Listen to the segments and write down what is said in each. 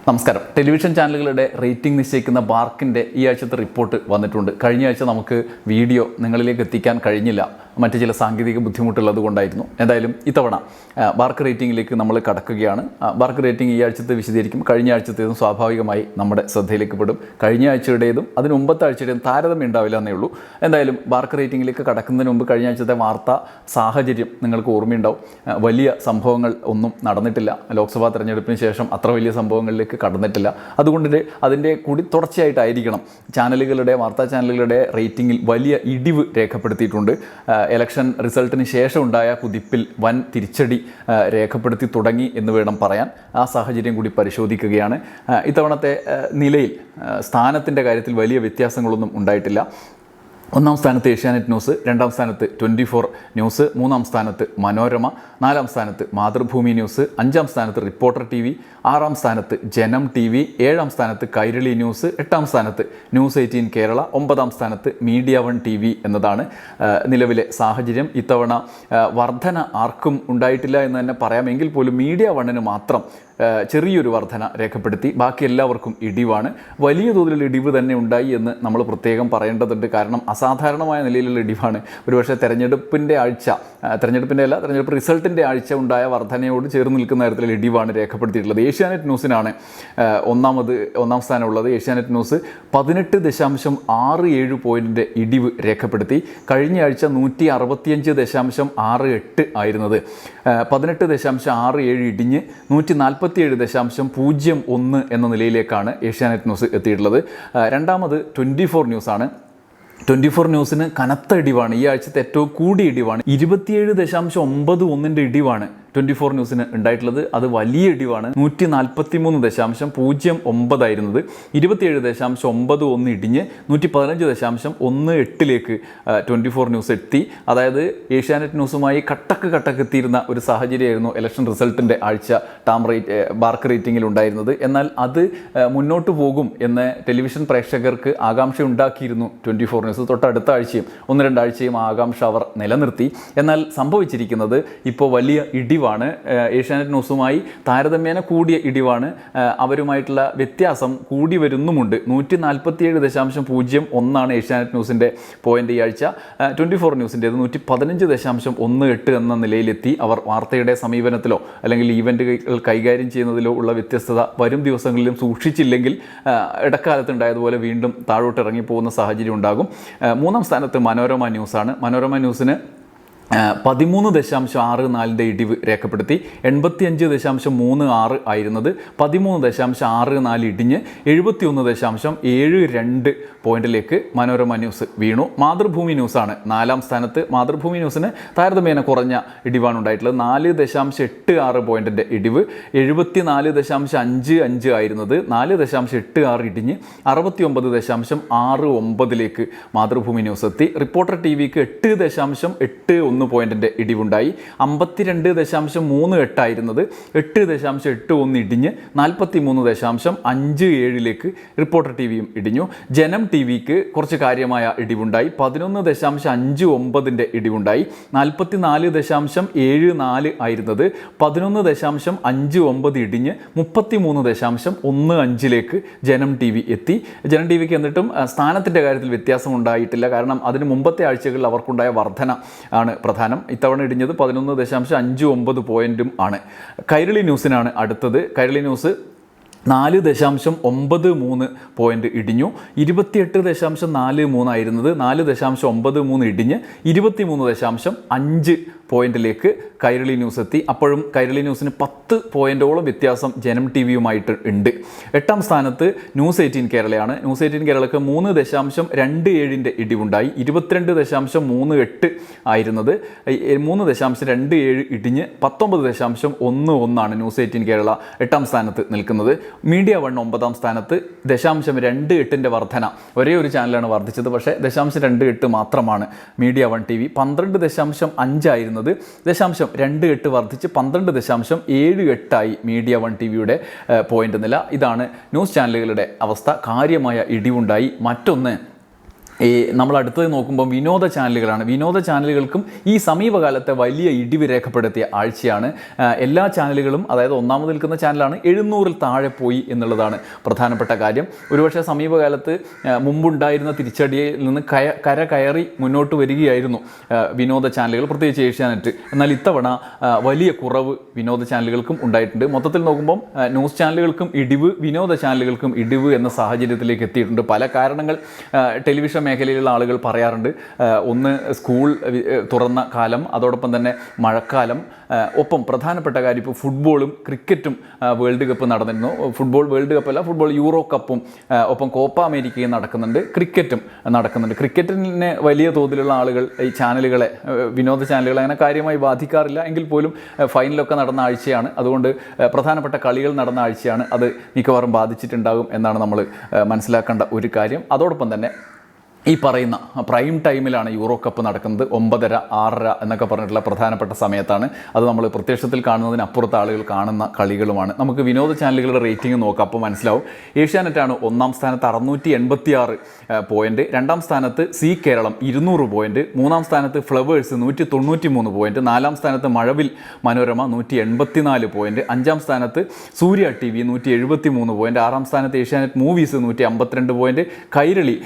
നമസ്കാരം. ടെലിവിഷൻ ചാനലുകളുടെ റേറ്റിംഗ് നിശ്ചയിക്കുന്ന ബാർക്കിൻ്റെ ഈ ആഴ്ചത്തെ റിപ്പോർട്ട് വന്നിട്ടുണ്ട്. കഴിഞ്ഞ ആഴ്ച നമുക്ക് വീഡിയോ നിങ്ങളിലേക്ക് എത്തിക്കാൻ കഴിഞ്ഞില്ല, മറ്റു ചില സാങ്കേതിക ബുദ്ധിമുട്ടുള്ളത് കൊണ്ടായിരുന്നു. എന്തായാലും ഇത്തവണ ബാർക്ക് റേറ്റിംഗിലേക്ക് നമ്മൾ കടക്കുകയാണ്. ബാർക്ക് റേറ്റിംഗ് ഈ ആഴ്ചത്തെ വിശദീകരിക്കും. കഴിഞ്ഞ ആഴ്ചത്തേതും സ്വാഭാവികമായി നമ്മുടെ ശ്രദ്ധയിലേക്ക് പെടും. കഴിഞ്ഞ ആഴ്ചയുടേതും അതിന് മുമ്പത്തെ ആഴ്ചയുടേതും താരതമ്യം ഉണ്ടാവില്ല എന്നേ ഉള്ളൂ. എന്തായാലും ബാർക്ക് റേറ്റിംഗിലേക്ക് കടക്കുന്നതിന് മുമ്പ് കഴിഞ്ഞ ആഴ്ചത്തെ വാർത്താ സാഹചര്യം നിങ്ങൾക്ക് ഓർമ്മയുണ്ടാവും. വലിയ സംഭവങ്ങൾ ഒന്നും നടന്നിട്ടില്ല. ലോക്സഭാ തെരഞ്ഞെടുപ്പിന് ശേഷം അത്ര വലിയ സംഭവങ്ങളിലേക്ക് കടന്നിട്ടില്ല. അതുകൊണ്ട് അതിൻ്റെ കൂടി തുടർച്ചയായിട്ടായിരിക്കണം വാർത്താ ചാനലുകളുടെ റേറ്റിംഗിൽ വലിയ ഇടിവ് രേഖപ്പെടുത്തിയിട്ടുണ്ട്. ഇലക്ഷൻ റിസൾട്ടിന് ശേഷം ഉണ്ടായ കുതിപ്പിൽ വൻ തിരിച്ചടി രേഖപ്പെടുത്തി തുടങ്ങി എന്ന് വേണം പറയാൻ. ആ സാഹചര്യം കൂടി പരിശോധിക്കുകയാണ്. ഇത്തവണത്തെ നിലയിൽ സ്ഥാനത്തിൻ്റെ കാര്യത്തിൽ വലിയ വ്യത്യാസങ്ങളൊന്നും ഉണ്ടായിട്ടില്ല. ഒന്നാം സ്ഥാനത്ത് ഏഷ്യാനെറ്റ് ന്യൂസ്, രണ്ടാം സ്ഥാനത്ത് 24 ന്യൂസ്, മൂന്നാം സ്ഥാനത്ത് മനോരമ, നാലാം സ്ഥാനത്ത് മാതൃഭൂമി ന്യൂസ്, അഞ്ചാം സ്ഥാനത്ത് റിപ്പോർട്ടർ TV, ആറാം സ്ഥാനത്ത് ജനം TV, ഏഴാം സ്ഥാനത്ത് കൈരളി ന്യൂസ്, എട്ടാം സ്ഥാനത്ത് News 18 കേരള, ഒമ്പതാം സ്ഥാനത്ത് മീഡിയ വൺ TV എന്നതാണ് നിലവിലെ സാഹചര്യം. ഇത്തവണ വർധന ആർക്കും ഉണ്ടായിട്ടില്ല എന്ന് തന്നെ പറയാമെങ്കിൽ പോലും മീഡിയ വണ്ണിന് മാത്രം ചെറിയൊരു വർധന രേഖപ്പെടുത്തി. ബാക്കി എല്ലാവർക്കും ഇടിവാണ്. വലിയ തോതിലുള്ള ഇടിവ് തന്നെ ഉണ്ടായി എന്ന് നമ്മൾ പ്രത്യേകം പറയേണ്ടതുണ്ട്. കാരണം അസാധാരണമായ നിലയിലുള്ള ഇടിവാണ്. ഒരുപക്ഷെ തെരഞ്ഞെടുപ്പ് റിസൾട്ടിൻ്റെ ആഴ്ച ഉണ്ടായ വർധനയോട് ചേർന്ന് നിൽക്കുന്ന തരത്തിലുള്ള ഇടിവാണ് രേഖപ്പെടുത്തിയിട്ടുള്ളത്. ഏഷ്യാനെറ്റ് ന്യൂസിനാണ് ഒന്നാം സ്ഥാനമുള്ളത്. ഏഷ്യാനെറ്റ് ന്യൂസ് 18.67 പോയിൻറ്റിൻ്റെ ഇടിവ് രേഖപ്പെടുത്തി. കഴിഞ്ഞ ആഴ്ച 165.68 ആയിരുന്നത് 18.67 ഇടിഞ്ഞ് 147.01 എന്ന നിലയിലേക്കാണ് ഏഷ്യാനെറ്റ് ന്യൂസ് എത്തിയിട്ടുള്ളത്. രണ്ടാമത് 24 ന്യൂസാണ്. 24 ന്യൂസിന് കനത്ത ഇടിവാണ്. ഈ ആഴ്ചത്തെ ഏറ്റവും കൂടിയ ഇടിവാണ്. 27.91 ഇടിവാണ് 24 ന്യൂസിന് ഉണ്ടായിട്ടുള്ളത്. അത് വലിയ ഇടിവാണ്. 143.09 ആയിരുന്നത് 27.91 ഇടിഞ്ഞ് 115.18 24 ന്യൂസ് എത്തി. അതായത് ഏഷ്യാനെറ്റ് ന്യൂസുമായി കട്ടക്കെത്തിയിരുന്ന ഒരു സാഹചര്യമായിരുന്നു ഇലക്ഷൻ റിസൾട്ടിൻ്റെ ആഴ്ച ബാർക്ക് റേറ്റിംഗിൽ ഉണ്ടായിരുന്നത്. എന്നാൽ അത് മുന്നോട്ട് പോകും എന്ന് ടെലിവിഷൻ പ്രേക്ഷകർക്ക് ആകാംക്ഷ ഉണ്ടാക്കിയിരുന്നു 24 ന്യൂസ്. തൊട്ടടുത്ത ആഴ്ചയും 1-2 ആഴ്ചയും ആകാംക്ഷ അവർ നിലനിർത്തി. എന്നാൽ സംഭവിച്ചിരിക്കുന്നത് ഇപ്പോൾ വലിയ ഇടിവാണ്. ഏഷ്യാനെറ്റ് ന്യൂസുമായി താരതമ്യേന കൂടിയ ഇടിവാണ്. അവരുമായിട്ടുള്ള വ്യത്യാസം കൂടി വരുന്നുമുണ്ട്. 147.01 ഏഷ്യാനെറ്റ് ന്യൂസിൻ്റെ പോയിൻ്റ് ഈ ആഴ്ച. 24 ന്യൂസിൻ്റേത് 115.18 എന്ന നിലയിലെത്തി. അവർ വാർത്തയുടെ സമീപനത്തിലോ അല്ലെങ്കിൽ ഈവൻറ്റുകൾ കൈകാര്യം ചെയ്യുന്നതിലോ ഉള്ള വ്യത്യസ്തത വരും ദിവസങ്ങളിലും സൂക്ഷിച്ചില്ലെങ്കിൽ ഇടക്കാലത്തുണ്ടായതുപോലെ വീണ്ടും താഴോട്ട് ഇറങ്ങിപ്പോകുന്ന സാഹചര്യം ഉണ്ടാകും. മൂന്നാം സ്ഥാനത്ത് മനോരമ ന്യൂസാണ്. മനോരമ ന്യൂസിന് 13.64 ഇടിവ് രേഖപ്പെടുത്തി. 85.36 ആയിരുന്നത് 13.64 ഇടിഞ്ഞ് 71.72 പോയിന്റിലേക്ക് മനോരമ ന്യൂസ് വീണു. മാതൃഭൂമി ന്യൂസാണ് നാലാം സ്ഥാനത്ത്. മാതൃഭൂമി ന്യൂസിന് താരതമ്യേന കുറഞ്ഞ ഇടിവാണ് ഉണ്ടായിട്ടുള്ളത്. 4.86 പോയിന്റിൻ്റെ ഇടിവ്. 74.55 ആയിരുന്നത് 4.86 ഇടിഞ്ഞ് 69.69 മാതൃഭൂമി ന്യൂസ് എത്തി. റിപ്പോർട്ടർ TVക്ക് 8.81 പോയിന്റിൻ്റെ ഇടിവുണ്ടായി. 52.38 ആയിരുന്നത് 8.81 ഇടിഞ്ഞ് 43.57 റിപ്പോർട്ടർ TVയും ഇടിഞ്ഞു. ജനം TVക്ക് കുറച്ച് കാര്യമായ ഇടിവുണ്ടായി. 11.59 ഇടിവുണ്ടായി. 44.74 ആയിരുന്നത് 11.59 ഇടിഞ്ഞ് 33.15 ജനം TV എത്തി. ജനം TVക്ക് എന്നിട്ടും സ്ഥാനത്തിൻ്റെ കാര്യത്തിൽ വ്യത്യാസം ഉണ്ടായിട്ടില്ല. കാരണം അതിന് മുമ്പത്തെ ആഴ്ചകളിൽ അവർക്കുണ്ടായ വർധന ആണ് പ്രധാനം. ഇത്തവണ ഇടിഞ്ഞത് 11.59 പോയിന്റും ആണ്. കൈരളി ന്യൂസിനാണ് അടുത്തത്. കൈരളി ന്യൂസ് 4.93 പോയിന്റ് ഇടിഞ്ഞു. 28.43 ആയിരുന്നത് 4.93 ഇടിഞ്ഞ് 23.5 പോയിന്റിലേക്ക് കൈരളി ന്യൂസ് എത്തി. അപ്പോഴും കൈരളി ന്യൂസിന് 10 പോയിന്റോളം വ്യത്യാസം ജനം TVയുമായിട്ട് ഉണ്ട്. എട്ടാം സ്ഥാനത്ത് News 18 കേരളയാണ്. News 18 കേരളക്ക് 3.27 ഇടിവുണ്ടായി. 22.38 ആയിരുന്നത് 3.27 ഇടിഞ്ഞ് 19.11 News 18 കേരള എട്ടാം സ്ഥാനത്ത് നിൽക്കുന്നത്. മീഡിയ വൺ 9-ാം സ്ഥാനത്ത്. 0.28 വർധന. ഒരേ ഒരു ചാനലാണ് വർദ്ധിച്ചത്, പക്ഷേ 0.28 മാത്രമാണ് മീഡിയ വൺ TV. 12.5 ആയിരുന്നത് 0.28 വർദ്ധിച്ച് 12.78 മീഡിയ വൺ TVയുടെ പോയിന്റ് നില. ഇതാണ് ന്യൂസ് ചാനലുകളുടെ അവസ്ഥ. കാര്യമായ ഇടിവുണ്ടായി. മറ്റൊന്ന്, നമ്മൾ അടുത്തത് നോക്കുമ്പോൾ വിനോദ ചാനലുകളാണ്. വിനോദ ചാനലുകൾക്കും ഈ സമീപകാലത്തെ വലിയ ഇടിവ് രേഖപ്പെടുത്തിയ ആഴ്ചയാണ്. എല്ലാ ചാനലുകളും, അതായത് ഒന്നാമത് നിൽക്കുന്ന ചാനലാണ് 700-ൽ താഴെ പോയി എന്നുള്ളതാണ് പ്രധാനപ്പെട്ട കാര്യം. ഒരുപക്ഷെ സമീപകാലത്ത് മുമ്പുണ്ടായിരുന്ന തിരിച്ചടിയിൽ നിന്ന് കര കയറി മുന്നോട്ട് വരികയായിരുന്നു വിനോദ ചാനലുകൾ, പ്രത്യേകിച്ച് ഏഷ്യാനെറ്റ്. എന്നാൽ ഇത്തവണ വലിയ കുറവ് വിനോദ ചാനലുകൾക്കും ഉണ്ടായിട്ടുണ്ട്. മൊത്തത്തിൽ നോക്കുമ്പം ന്യൂസ് ചാനലുകൾക്കും ഇടിവ്, വിനോദ ചാനലുകൾക്കും ഇടിവ് എന്ന സാഹചര്യത്തിലേക്ക് എത്തിയിട്ടുണ്ട്. പല കാരണങ്ങൾ ടെലിവിഷൻ മേഖലയിലുള്ള ആളുകൾ പറയാറുണ്ട്. ഒന്ന് സ്കൂൾ തുറന്ന കാലം, അതോടൊപ്പം തന്നെ മഴക്കാലം, ഒപ്പം പ്രധാനപ്പെട്ട കാര്യം ഇപ്പോൾ ഫുട്ബോളും ക്രിക്കറ്റും വേൾഡ് കപ്പ് നടന്നിരുന്നു. ഫുട്ബോൾ വേൾഡ് കപ്പല്ല, ഫുട്ബോൾ യൂറോ കപ്പും ഒപ്പം കോപ്പ അമേരിക്കയും നടക്കുന്നുണ്ട്, ക്രിക്കറ്റും നടക്കുന്നുണ്ട്. ക്രിക്കറ്റിനെ വലിയ തോതിലുള്ള ആളുകൾ ഈ ചാനലുകളെ, വിനോദ ചാനലുകളെ അങ്ങനെ കാര്യമായി ബാധിക്കാറില്ല. എങ്കിൽ പോലും ഫൈനലൊക്കെ നടന്ന ആഴ്ചയാണ്, അതുകൊണ്ട് പ്രധാനപ്പെട്ട കളികൾ നടന്ന ആഴ്ചയാണ്. അത് മിക്കവാറും ബാധിച്ചിട്ടുണ്ടാകും എന്നാണ് നമ്മൾ മനസ്സിലാക്കേണ്ട ഒരു കാര്യം. അതോടൊപ്പം തന്നെ ഈ പറയുന്ന പ്രൈം ടൈമിലാണ് യൂറോ കപ്പ് നടക്കുന്നത്. 9:30, 6:30 എന്നൊക്കെ പറഞ്ഞിട്ടുള്ള പ്രധാനപ്പെട്ട സമയത്താണ്. അത് നമ്മൾ പ്രത്യക്ഷത്തിൽ കാണുന്നതിനപ്പുറത്ത് ആളുകൾ കാണുന്ന കളികളുമാണ്. നമുക്ക് വിനോദ ചാനലുകളുടെ റേറ്റിംഗ് നോക്കാം, അപ്പോൾ മനസ്സിലാവും. ഏഷ്യാനെറ്റാണ് ഒന്നാം സ്ഥാനത്ത് 686 പോയിൻറ്റ്, രണ്ടാം സ്ഥാനത്ത് സി കേരളം 200 പോയിൻറ്റ്, മൂന്നാം സ്ഥാനത്ത് ഫ്ലവേഴ്സ് 193 പോയിൻറ്റ്, നാലാം സ്ഥാനത്ത് മഴവിൽ മനോരമ 184 പോയിൻറ്റ്, അഞ്ചാം സ്ഥാനത്ത് സൂര്യ TV 173 പോയിൻറ്റ്, ആറാം സ്ഥാനത്ത് ഏഷ്യാനെറ്റ് മൂവീസ് 152 പോയിൻറ്റ്, കൈരളി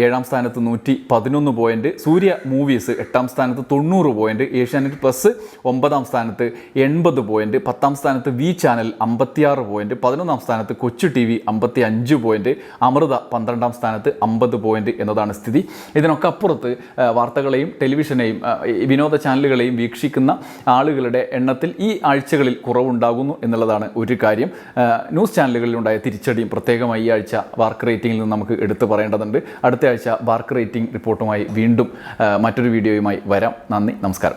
ഏഴാം സ്ഥാനത്ത് 111 പോയിൻറ്റ്, സൂര്യ മൂവീസ് എട്ടാം സ്ഥാനത്ത് 90 പോയിൻറ്റ്, ഏഷ്യാനെറ്റ് പ്ലസ് 9-ാം സ്ഥാനത്ത് 80 പോയിൻറ്റ്, 10-ാം സ്ഥാനത്ത് വി ചാനൽ 56 പോയിൻറ്റ്, 11-ാം സ്ഥാനത്ത് കൊച്ചു TV 55 പോയിൻറ്റ്, അമൃത 12-ാം സ്ഥാനത്ത് 50 പോയിൻറ്റ് എന്നതാണ് സ്ഥിതി. ഇതിനൊക്കെ അപ്പുറത്ത് വാർത്തകളെയും ടെലിവിഷനെയും വിനോദ ചാനലുകളെയും വീക്ഷിക്കുന്ന ആളുകളുടെ എണ്ണത്തിൽ ഈ ആഴ്ചകളിൽ കുറവുണ്ടാകുന്നു എന്നുള്ളതാണ് ഒരു കാര്യം. ന്യൂസ് ചാനലുകളിലുണ്ടായ തിരിച്ചടിയും പ്രത്യേകമായി ഈ ആഴ്ച വാർക്ക് റേറ്റിംഗിൽ നിന്ന് നമുക്ക് എടുത്തു പറയേണ്ടതുണ്ട്. അടുത്ത ആഴ്ച വാർക്ക് റേറ്റിംഗ് റിപ്പോർട്ടുമായി വീണ്ടും മറ്റൊരു വീഡിയോയുമായി വരാം. നന്ദി, നമസ്കാരം.